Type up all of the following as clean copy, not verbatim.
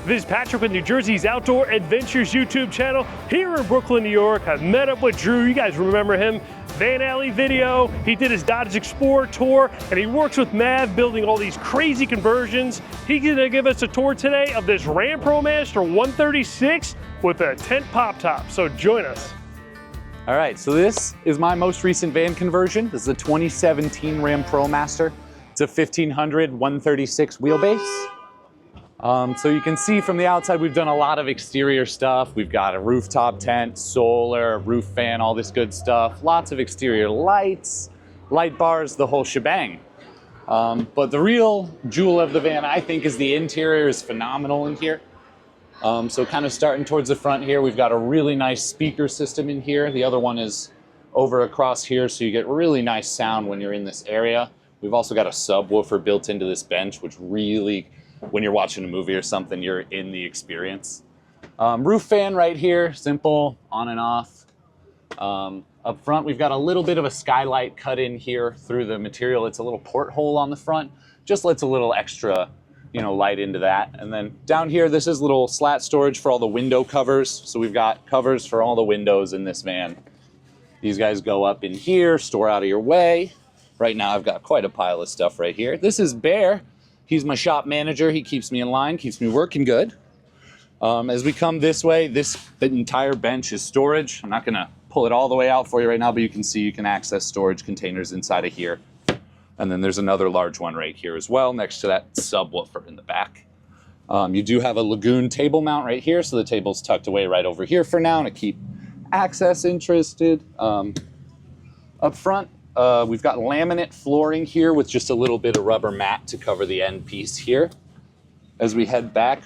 This is Patrick with New Jersey's Outdoor Adventures YouTube channel here in Brooklyn, New York. I've met up with Drew. You guys remember him? Van Alley video. He did his Dodge Explorer tour, and he works with Mav building all these crazy conversions. He's gonna give us a tour today of this Ram ProMaster 136 with a tent pop top. So join us. All right, so this is my most recent van conversion. This is a 2017 Ram ProMaster. It's a 1500 136 wheelbase. So you can see from the outside, we've done a lot of exterior stuff. We've got a rooftop tent, solar, roof fan, all this good stuff. Lots of exterior lights, light bars, the whole shebang. But the real jewel of the van, I think, is the interior is phenomenal in here. So kind of starting towards the front here, we've got a really nice speaker system in here. The other one is over across here, so you get really nice sound when you're in this area. We've also got a subwoofer built into this bench, which really, when you're watching a movie or something, you're in the experience. Roof fan right here, simple, on and off. Up front, we've got a little bit of a skylight cut in here through the material. It's a little porthole on the front, just lets a little extra, light into that. And then down here, this is little slat storage for all the window covers. So we've got covers for all the windows in this van. These guys go up in here, store out of your way. Right now, I've got quite a pile of stuff right here. This is Bear. He's my shop manager. He keeps me in line, keeps me working good. As we come this way, the entire bench is storage. I'm not gonna pull it all the way out for you right now, but you can see you can access storage containers inside of here. And then there's another large one right here as well, next to that subwoofer in the back. You do have a Lagoon table mount right here, so the table's tucked away right over here for now to keep access interested. Up front, we've got laminate flooring here with just a little bit of rubber mat to cover the end piece here. As we head back,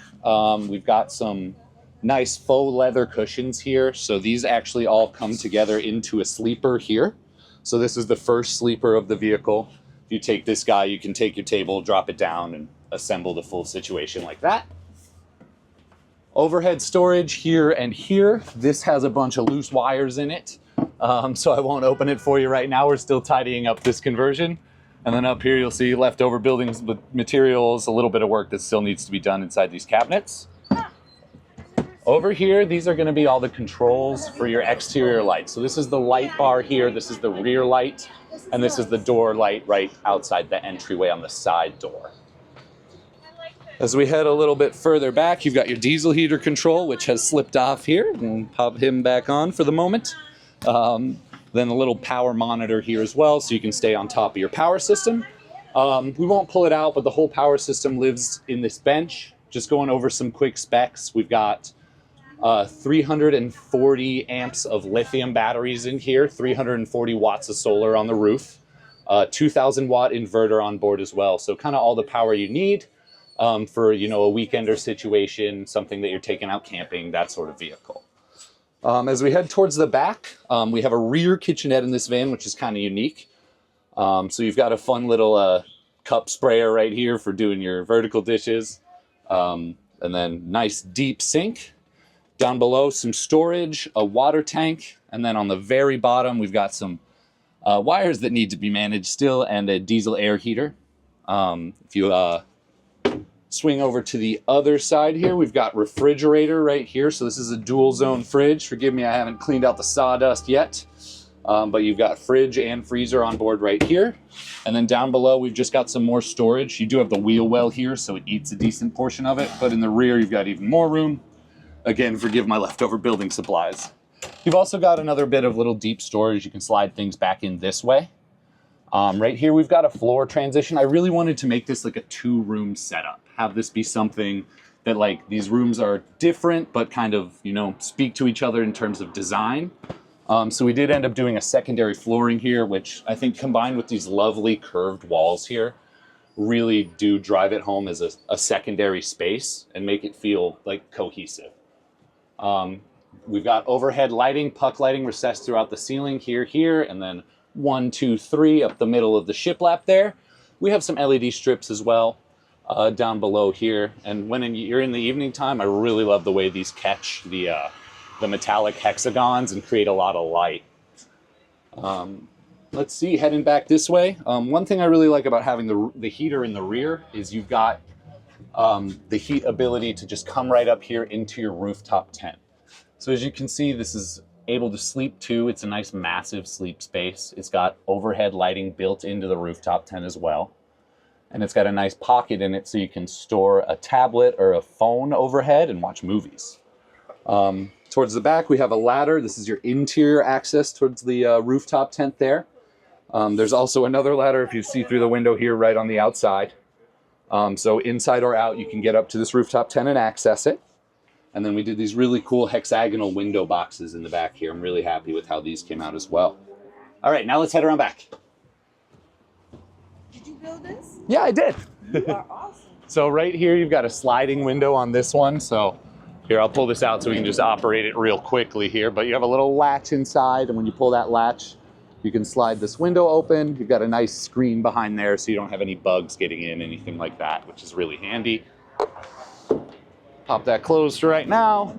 we've got some nice faux leather cushions here. So these actually all come together into a sleeper here. So this is the first sleeper of the vehicle. If you take this guy, you can take your table, drop it down, and assemble the full situation like that. Overhead storage here and here. This has a bunch of loose wires in it. So I won't open it for you right now. We're still tidying up this conversion. And then up here, you'll see leftover buildings with materials, a little bit of work that still needs to be done inside these cabinets. Over here, these are gonna be all the controls for your exterior lights. So this is the light bar here, this is the rear light, and this is the door light right outside the entryway on the side door. As we head a little bit further back, you've got your diesel heater control, which has slipped off here. We'll pop him back on for the moment. Then a little power monitor here as well, so you can stay on top of your power system. We won't pull it out, but the whole power system lives in this bench. Just going over some quick specs. We've got 340 amps of lithium batteries in here, 340 watts of solar on the roof, 2,000 watt inverter on board as well. So kind of all the power you need for, a weekender situation, something that you're taking out camping, that sort of vehicle. As we head towards the back, we have a rear kitchenette in this van, which is kind of unique. So you've got a fun little cup sprayer right here for doing your vertical dishes. And then nice deep sink. Down below, some storage, a water tank. And then on the very bottom, we've got some wires that need to be managed still and a diesel air heater. If you swing over to the other side here, we've got refrigerator right here. So this is a dual zone fridge. Forgive me, I haven't cleaned out the sawdust yet. But you've got fridge and freezer on board right here. And then down below, we've just got some more storage. You do have the wheel well here, so it eats a decent portion of it. But in the rear, you've got even more room. Again, forgive my leftover building supplies. You've also got another bit of little deep storage. You can slide things back in this way. Right here, we've got a floor transition. I really wanted to make this like a 2-room setup. Have this be something that these rooms are different, but kind of, speak to each other in terms of design. So we did end up doing a secondary flooring here, which I think combined with these lovely curved walls here, really do drive it home as a secondary space and make it feel cohesive. We've got overhead lighting, puck lighting recessed throughout the ceiling here, and then 1, 2, 3 up the middle of the shiplap there. We have some LED strips as well down below here. And when you're in the evening time, I really love the way these catch the metallic hexagons and create a lot of light. Let's see, heading back this way. One thing I really like about having the heater in the rear is you've got the heat ability to just come right up here into your rooftop tent. So as you can see, this is able to sleep too. It's a nice massive sleep space. It's got overhead lighting built into the rooftop tent as well. And it's got a nice pocket in it so you can store a tablet or a phone overhead and watch movies. Towards the back, we have a ladder. This is your interior access towards the rooftop tent there. There's also another ladder if you see through the window here right on the outside. So inside or out, you can get up to this rooftop tent and access it. And then we did these really cool hexagonal window boxes in the back here. I'm really happy with how these came out as well. All right, now let's head around back. Did you build this? Yeah, I did. You are awesome. So right here, you've got a sliding window on this one. So here, I'll pull this out so we can just operate it real quickly here. But you have a little latch inside, and when you pull that latch, you can slide this window open. You've got a nice screen behind there so you don't have any bugs getting in, anything like that, which is really handy. Pop that closed for right now.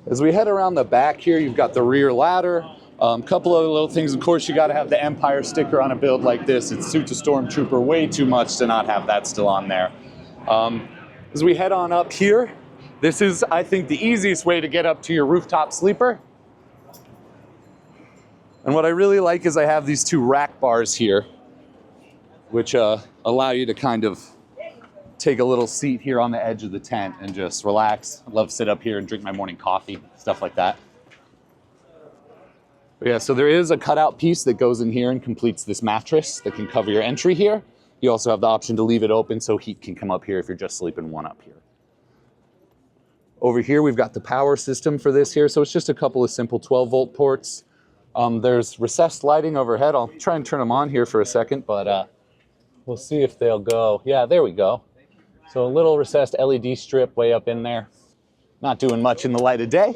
As we head around the back here, you've got the rear ladder. Couple other little things. Of course, you got to have the Empire sticker on a build like this. It suits a Stormtrooper way too much to not have that still on there. As we head on up here, this is, I think, the easiest way to get up to your rooftop sleeper. And what I really like is I have these two rack bars here, which allow you to kind of take a little seat here on the edge of the tent and just relax. I love to sit up here and drink my morning coffee, stuff like that. But yeah, so there is a cutout piece that goes in here and completes this mattress that can cover your entry here. You also have the option to leave it open so heat can come up here if you're just sleeping one up here. Over here, we've got the power system for this here. So it's just a couple of simple 12-volt ports. There's recessed lighting overhead. I'll try and turn them on here for a second, but we'll see if they'll go. Yeah, there we go. So a little recessed LED strip way up in there. Not doing much in the light of day.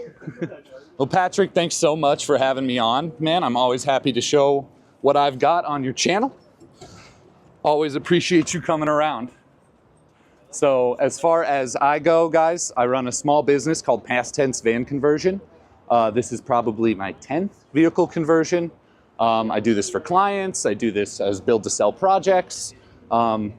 Well, Patrick, thanks so much for having me on. Man, I'm always happy to show what I've got on your channel. Always appreciate you coming around. So as far as I go, guys, I run a small business called Past Tense Van Conversion. This is probably my 10th vehicle conversion. I do this for clients. I do this as build to sell projects.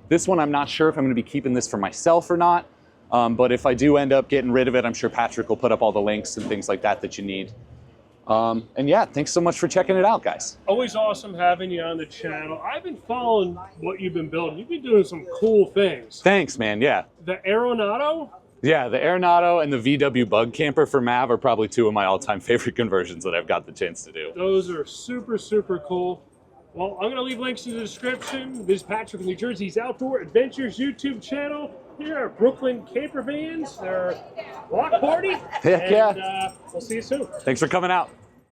This one, I'm not sure if I'm going to be keeping this for myself or not. But if I do end up getting rid of it, I'm sure Patrick will put up all the links and things like that that you need. And yeah, thanks so much for checking it out, guys. Always awesome having you on the channel. I've been following what you've been building. You've been doing some cool things. Thanks, man. Yeah. The Aeronato? Yeah, the Aeronato and the VW Bug Camper for Mav are probably two of my all-time favorite conversions that I've got the chance to do. Those are super, super cool. Well, I'm going to leave links in the description. This is Patrick from New Jersey's Outdoor Adventures YouTube channel. Here are Brooklyn camper vans. They're block party. Heck yeah. We'll see you soon. Thanks for coming out.